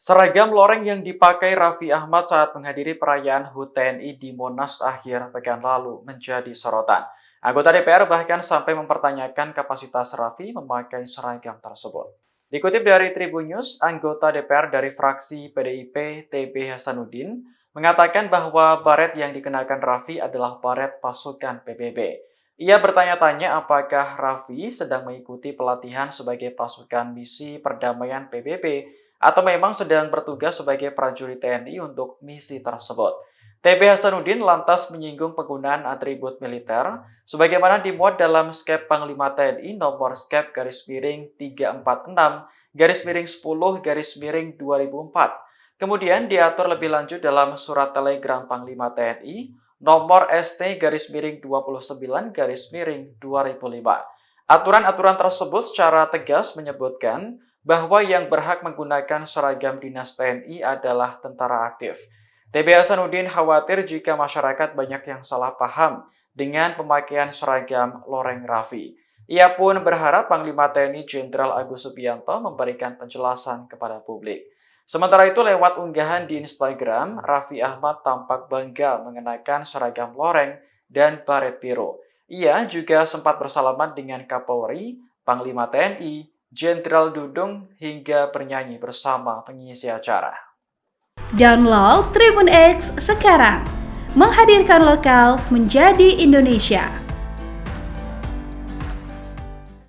Seragam loreng yang dipakai Raffi Ahmad saat menghadiri perayaan HUT TNI di Monas akhir pekan lalu menjadi sorotan. Anggota DPR bahkan sampai mempertanyakan kapasitas Raffi memakai seragam tersebut. Dikutip dari Tribun News, anggota DPR dari fraksi PDIP TB Hasanuddin mengatakan bahwa baret yang dikenakan Raffi adalah baret pasukan PBB. Ia bertanya-tanya apakah Raffi sedang mengikuti pelatihan sebagai pasukan misi perdamaian PBB atau memang sedang bertugas sebagai prajurit TNI untuk misi tersebut. TB Hasanuddin lantas menyinggung penggunaan atribut militer sebagaimana dimuat dalam Skep Panglima TNI nomor Skep garis miring 346 garis miring 10 garis miring 2004. Kemudian diatur lebih lanjut dalam surat telegram Panglima TNI nomor ST garis miring 29 garis miring 2005. Aturan-aturan tersebut secara tegas menyebutkan bahwa yang berhak menggunakan seragam dinas TNI adalah tentara aktif. TB Hasanuddin khawatir jika masyarakat banyak yang salah paham dengan pemakaian seragam loreng Raffi. Ia pun berharap Panglima TNI Jenderal Agus Subianto memberikan penjelasan kepada publik. Sementara itu lewat unggahan di Instagram, Raffi Ahmad tampak bangga mengenakan seragam loreng dan baret biru. Ia juga sempat bersalaman dengan Kapolri, Panglima TNI, Jenderal Dudung hingga bernyanyi bersama pengisi acara. Download Tribun X sekarang, menghadirkan lokal menjadi Indonesia.